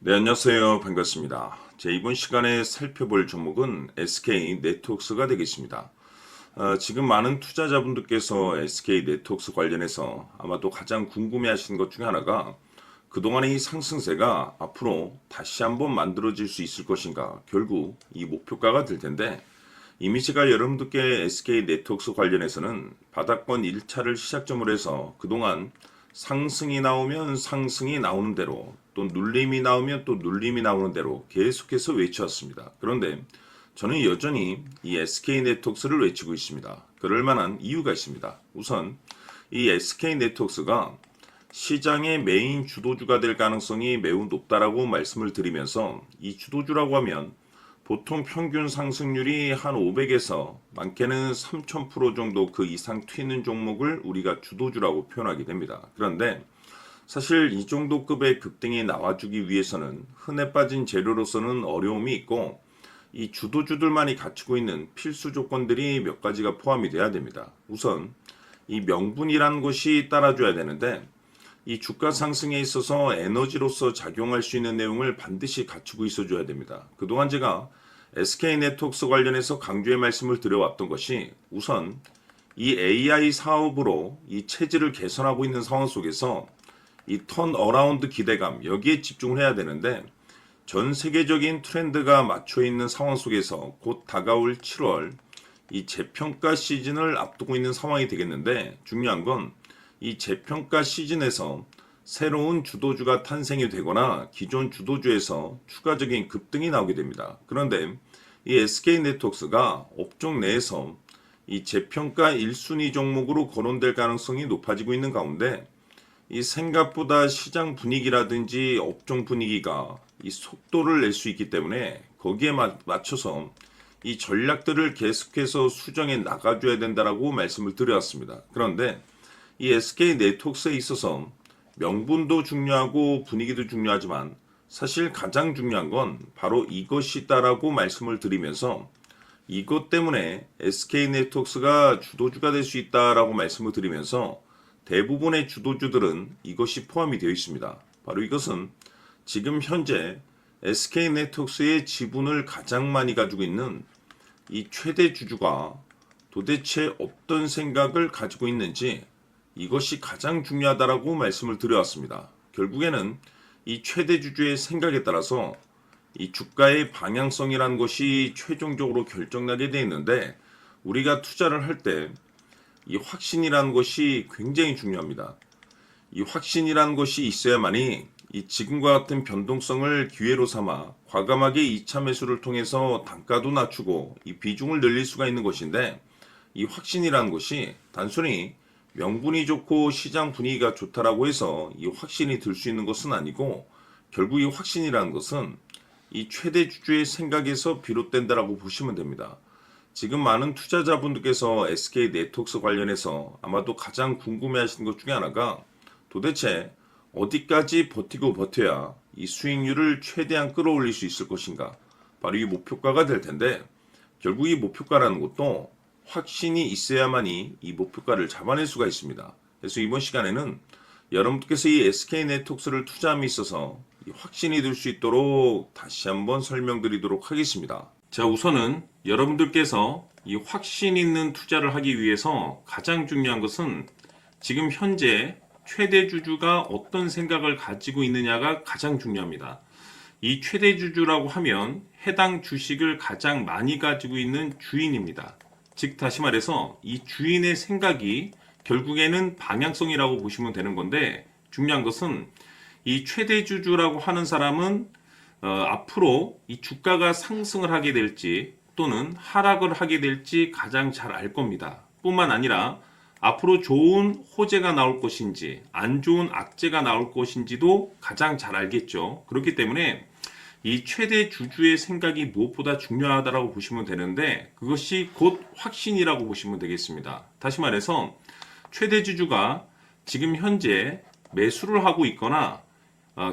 네, 안녕하세요. 반갑습니다. 이번 시간에 살펴볼 종목은 SK 네트워크스가 되겠습니다. 지금 많은 투자자분들께서 SK 네트워크스 관련해서 아마도 가장 궁금해 하시는 것 중에 하나가 그동안의 이 상승세가 앞으로 다시 한번 만들어질 수 있을 것인가, 결국 이 목표가가 될 텐데, 이미 제가 여러분들께 SK 네트워크스 관련해서는 바닥권 1차를 시작점으로 해서 그동안 상승이 나오면 상승이 나오는 대로, 또 눌림이 나오면 또 눌림이 나오는 대로 계속해서 외쳐왔습니다. 그런데 저는 여전히 이 SK 네트워크스를 외치고 있습니다. 그럴 만한 이유가 있습니다. 우선 이 SK 네트워크스가 시장의 메인 주도주가 될 가능성이 매우 높다라고 말씀을 드리면서, 이 주도주라고 하면 보통 평균 상승률이 한 500에서 많게는 3000% 정도 그 이상 튀는 종목을 우리가 주도주라고 표현하게 됩니다. 그런데 사실 이 정도 급의 급등이 나와주기 위해서는 흔해 빠진 재료로서는 어려움이 있고, 이 주도주들만이 갖추고 있는 필수 조건들이 몇 가지가 포함이 돼야 됩니다. 우선 이 명분이라는 것이 따라줘야 되는데, 이 주가 상승에 있어서 에너지로서 작용할 수 있는 내용을 반드시 갖추고 있어줘야 됩니다. 그동안 제가 SK 네트워크스 관련해서 강조의 말씀을 드려왔던 것이, 우선 이 AI 사업으로 이 체질을 개선하고 있는 상황 속에서 이 턴어라운드 기대감, 여기에 집중을 해야 되는데, 전 세계적인 트렌드가 맞춰 있는 상황 속에서 곧 다가올 7월 이 재평가 시즌을 앞두고 있는 상황이 되겠는데, 중요한 건 이 재평가 시즌에서 새로운 주도주가 탄생이 되거나 기존 주도주에서 추가적인 급등이 나오게 됩니다. 그런데 이 SK 네트워크스가 업종 내에서 이 재평가 1순위 종목으로 거론될 가능성이 높아지고 있는 가운데, 이 생각보다 시장 분위기라든지 업종 분위기가 이 속도를 낼 수 있기 때문에 거기에 맞춰서 이 전략들을 계속해서 수정해 나가줘야 된다라고 말씀을 드렸습니다. 그런데 이 SK 네트워크스에 있어서 명분도 중요하고 분위기도 중요하지만 사실 가장 중요한 건 바로 이것이다라고 말씀을 드리면서, 이것 때문에 SK 네트워크스가 주도주가 될 수 있다라고 말씀을 드리면서 대부분의 주도주들은 이것이 포함이 되어 있습니다. 바로 이것은 지금 현재 SK 네트워크스의 지분을 가장 많이 가지고 있는 이 최대 주주가 도대체 어떤 생각을 가지고 있는지, 이것이 가장 중요하다라고 말씀을 드려왔습니다. 결국에는 이 최대 주주의 생각에 따라서 이 주가의 방향성이라는 것이 최종적으로 결정나게 되어 있는데, 우리가 투자를 할 때 이 확신이라는 것이 굉장히 중요합니다. 이 확신이라는 것이 있어야만이 이 지금과 같은 변동성을 기회로 삼아 과감하게 2차 매수를 통해서 단가도 낮추고 이 비중을 늘릴 수가 있는 것인데, 이 확신이라는 것이 단순히 명분이 좋고 시장 분위기가 좋다라고 해서 이 확신이 들 수 있는 것은 아니고, 결국 이 확신이라는 것은 이 최대 주주의 생각에서 비롯된다라고 보시면 됩니다. 지금 많은 투자자분들께서 SK 네트워크스 관련해서 아마도 가장 궁금해하시는 것 중에 하나가, 도대체 어디까지 버티고 버텨야 이 수익률을 최대한 끌어올릴 수 있을 것인가, 바로 이 목표가가 될 텐데, 결국 이 목표가라는 것도 확신이 있어야만이 이 목표가를 잡아낼 수가 있습니다. 그래서 이번 시간에는 여러분께서 이 SK 네트워크스를 투자함에 있어서 이 확신이 들 수 있도록 다시 한번 설명드리도록 하겠습니다. 자, 우선은 여러분들께서 이 확신 있는 투자를 하기 위해서 가장 중요한 것은 지금 현재 최대 주주가 어떤 생각을 가지고 있느냐가 가장 중요합니다. 이 최대 주주라고 하면 해당 주식을 가장 많이 가지고 있는 주인입니다. 즉 다시 말해서 이 주인의 생각이 결국에는 방향성이라고 보시면 되는 건데, 중요한 것은 이 최대 주주라고 하는 사람은 앞으로 이 주가가 상승을 하게 될지 또는 하락을 하게 될지 가장 잘 알 겁니다. 뿐만 아니라 앞으로 좋은 호재가 나올 것인지 안 좋은 악재가 나올 것인지도 가장 잘 알겠죠. 그렇기 때문에 이 최대 주주의 생각이 무엇보다 중요하다고 보시면 되는데, 그것이 곧 확신이라고 보시면 되겠습니다. 다시 말해서 최대 주주가 지금 현재 매수를 하고 있거나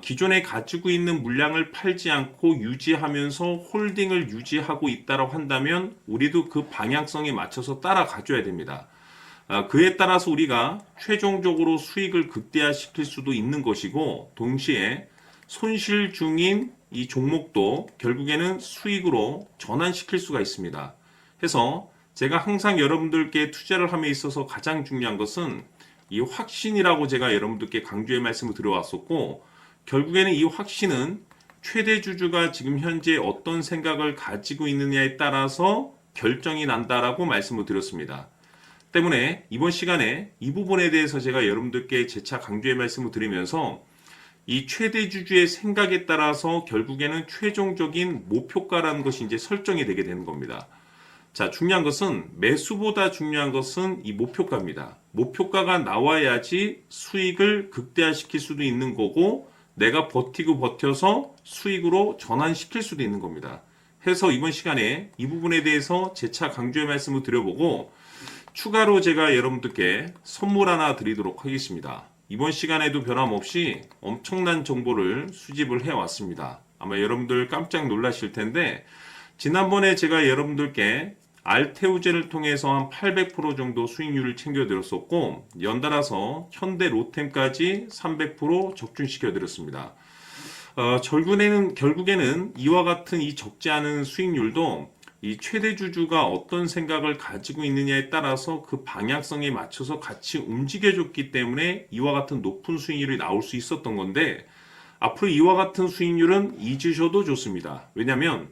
기존에 가지고 있는 물량을 팔지 않고 유지하면서 홀딩을 유지하고 있다고 한다면 우리도 그 방향성에 맞춰서 따라가줘야 됩니다. 그에 따라서 우리가 최종적으로 수익을 극대화시킬 수도 있는 것이고, 동시에 손실 중인 이 종목도 결국에는 수익으로 전환시킬 수가 있습니다. 해서 제가 항상 여러분들께 투자를 함에 있어서 가장 중요한 것은 이 확신이라고 제가 여러분들께 강조의 말씀을 드려왔었고, 결국에는 이 확신은 최대 주주가 지금 현재 어떤 생각을 가지고 있느냐에 따라서 결정이 난다라고 말씀을 드렸습니다. 때문에 이번 시간에 이 부분에 대해서 제가 여러분들께 재차 강조의 말씀을 드리면서 이 최대 주주의 생각에 따라서 결국에는 최종적인 목표가라는 것이 이제 설정이 되게 되는 겁니다. 자, 중요한 것은 매수보다 중요한 것은 이 목표가입니다. 목표가가 나와야지 수익을 극대화시킬 수도 있는 거고, 내가 버티고 버텨서 수익으로 전환시킬 수도 있는 겁니다. 해서 이번 시간에 이 부분에 대해서 재차 강조의 말씀을 드려보고, 추가로 제가 여러분들께 선물 하나 드리도록 하겠습니다. 이번 시간에도 변함없이 엄청난 정보를 수집을 해왔습니다. 아마 여러분들 깜짝 놀라실 텐데, 지난번에 제가 여러분들께 알테오제를 통해서 한 800% 정도 수익률을 챙겨드렸었고, 연달아서 현대 로템까지 300% 적중시켜드렸습니다. 결국에는 이와 같은 이 적지 않은 수익률도 이 최대 주주가 어떤 생각을 가지고 있느냐에 따라서 그 방향성에 맞춰서 같이 움직여줬기 때문에 이와 같은 높은 수익률이 나올 수 있었던 건데, 앞으로 이와 같은 수익률은 잊으셔도 좋습니다. 왜냐하면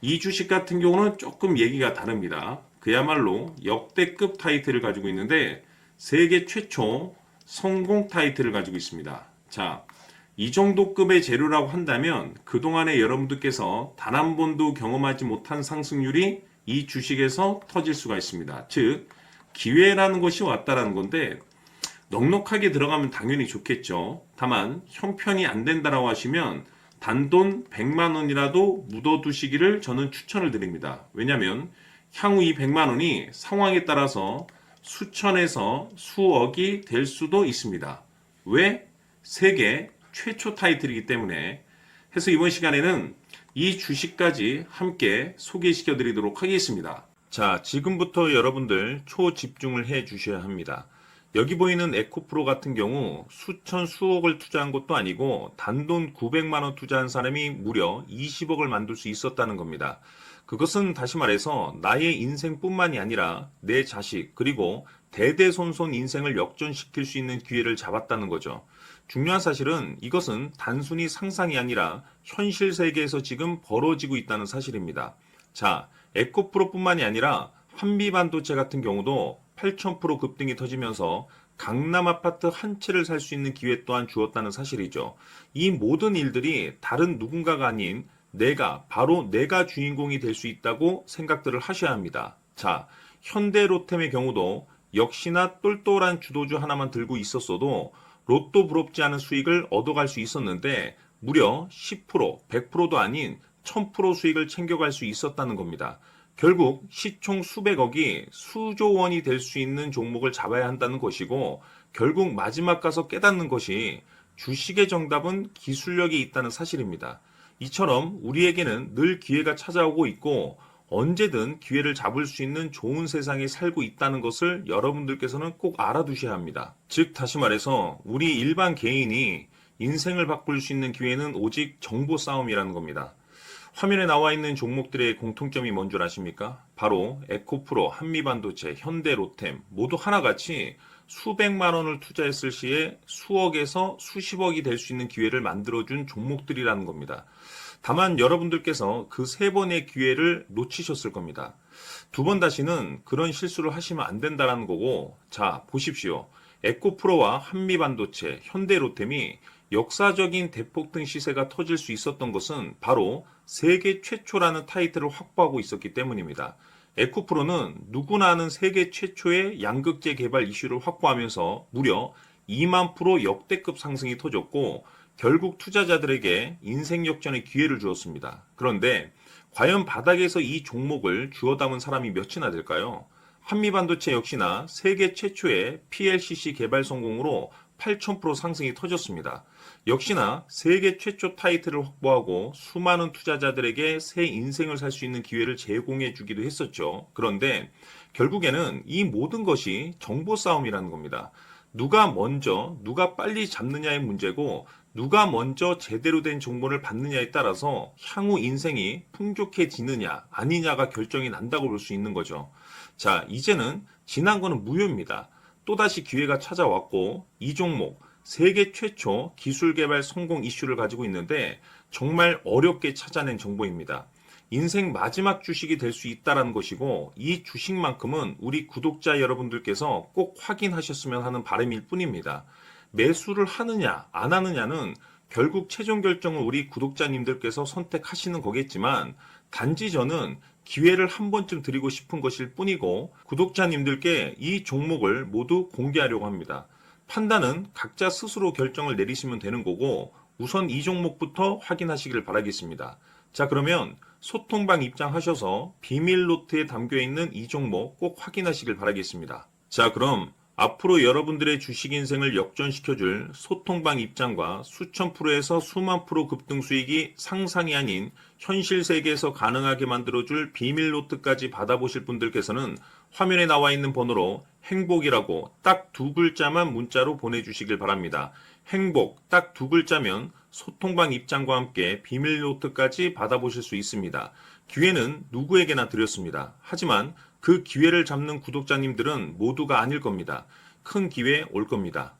이 주식 같은 경우는 조금 얘기가 다릅니다. 그야말로 역대급 타이틀을 가지고 있는데 세계 최초 성공 타이틀을 가지고 있습니다. 자, 이 정도 급의 재료라고 한다면 그동안에 여러분들께서 단 한 번도 경험하지 못한 상승률이 이 주식에서 터질 수가 있습니다. 즉, 기회라는 것이 왔다라는 건데, 넉넉하게 들어가면 당연히 좋겠죠. 다만 형편이 안 된다라고 하시면 단돈 100만 원이라도 묻어두시기를 저는 추천을 드립니다. 왜냐하면 향후 이 100만 원이 상황에 따라서 수천에서 수억이 될 수도 있습니다. 왜? 세계 최초 타이틀이기 때문에. 해서 이번 시간에는 이 주식까지 함께 소개시켜 드리도록 하겠습니다. 자, 지금부터 여러분들 초집중을 해 주셔야 합니다. 여기 보이는 에코프로 같은 경우 수천 수억을 투자한 것도 아니고 단돈 900만 원 투자한 사람이 무려 20억을 만들 수 있었다는 겁니다. 그것은 다시 말해서 나의 인생뿐만이 아니라 내 자식 그리고 대대손손 인생을 역전시킬 수 있는 기회를 잡았다는 거죠. 중요한 사실은 이것은 단순히 상상이 아니라 현실 세계에서 지금 벌어지고 있다는 사실입니다. 자, 에코프로뿐만이 아니라 한미반도체 같은 경우도 8,000% 급등이 터지면서 강남 아파트 한 채를 살 수 있는 기회 또한 주었다는 사실이죠. 이 모든 일들이 다른 누군가가 아닌 바로 내가 주인공이 될 수 있다고 생각들을 하셔야 합니다. 자, 현대로템의 경우도 역시나 똘똘한 주도주 하나만 들고 있었어도 로또 부럽지 않은 수익을 얻어갈 수 있었는데 무려 10%, 100%도 아닌 1000% 수익을 챙겨갈 수 있었다는 겁니다. 결국 시총 수백억이 수조 원이 될 수 있는 종목을 잡아야 한다는 것이고, 결국 마지막 가서 깨닫는 것이 주식의 정답은 기술력이 있다는 사실입니다. 이처럼 우리에게는 늘 기회가 찾아오고 있고 언제든 기회를 잡을 수 있는 좋은 세상에 살고 있다는 것을 여러분들께서는 꼭 알아두셔야 합니다. 즉 다시 말해서 우리 일반 개인이 인생을 바꿀 수 있는 기회는 오직 정보 싸움이라는 겁니다. 화면에 나와 있는 종목들의 공통점이 뭔 줄 아십니까? 바로 에코프로, 한미반도체, 현대로템 모두 하나같이 수백만 원을 투자했을 시에 수억에서 수십억이 될 수 있는 기회를 만들어준 종목들이라는 겁니다. 다만 여러분들께서 그 세 번의 기회를 놓치셨을 겁니다. 두 번 다시는 그런 실수를 하시면 안 된다는 거고, 자 보십시오. 에코프로와 한미반도체, 현대로템이 역사적인 대폭등 시세가 터질 수 있었던 것은 바로 세계 최초라는 타이틀을 확보하고 있었기 때문입니다. 에코프로는 누구나 아는 세계 최초의 양극재 개발 이슈를 확보하면서 무려 2만 프로 역대급 상승이 터졌고 결국 투자자들에게 인생 역전의 기회를 주었습니다. 그런데 과연 바닥에서 이 종목을 주워 담은 사람이 몇이나 될까요? 한미반도체 역시나 세계 최초의 PLCC 개발 성공으로 8,000% 상승이 터졌습니다. 역시나 세계 최초 타이틀을 확보하고 수많은 투자자들에게 새 인생을 살 수 있는 기회를 제공해 주기도 했었죠. 그런데 결국에는 이 모든 것이 정보 싸움이라는 겁니다. 누가 먼저, 누가 빨리 잡느냐의 문제고, 누가 먼저 제대로 된 정보를 받느냐에 따라서 향후 인생이 풍족해지느냐, 아니냐가 결정이 난다고 볼 수 있는 거죠. 자, 이제는 지난 거는 무효입니다. 또다시 기회가 찾아왔고, 이 종목, 세계 최초 기술 개발 성공 이슈를 가지고 있는데, 정말 어렵게 찾아낸 정보입니다. 인생 마지막 주식이 될 수 있다는 것이고, 이 주식만큼은 우리 구독자 여러분들께서 꼭 확인하셨으면 하는 바람일 뿐입니다. 매수를 하느냐, 안 하느냐는 결국 최종 결정을 우리 구독자님들께서 선택하시는 거겠지만, 단지 저는 기회를 한 번쯤 드리고 싶은 것일 뿐이고, 구독자님들께 이 종목을 모두 공개하려고 합니다. 판단은 각자 스스로 결정을 내리시면 되는 거고, 우선 이 종목부터 확인하시길 바라겠습니다. 자, 그러면 소통방 입장하셔서 비밀 노트에 담겨 있는 이 종목 꼭 확인하시길 바라겠습니다. 자, 그럼 앞으로 여러분들의 주식 인생을 역전시켜줄 소통방 입장과 수천 프로에서 수만 프로 급등 수익이 상상이 아닌 현실 세계에서 가능하게 만들어줄 비밀 노트까지 받아보실 분들께서는 화면에 나와 있는 번호로 행복이라고 딱 두 글자만 문자로 보내주시길 바랍니다. 행복 딱 두 글자면 소통방 입장과 함께 비밀 노트까지 받아보실 수 있습니다. 기회는 누구에게나 드렸습니다. 하지만 그 기회를 잡는 구독자님들은 모두가 아닐 겁니다. 큰 기회 올 겁니다.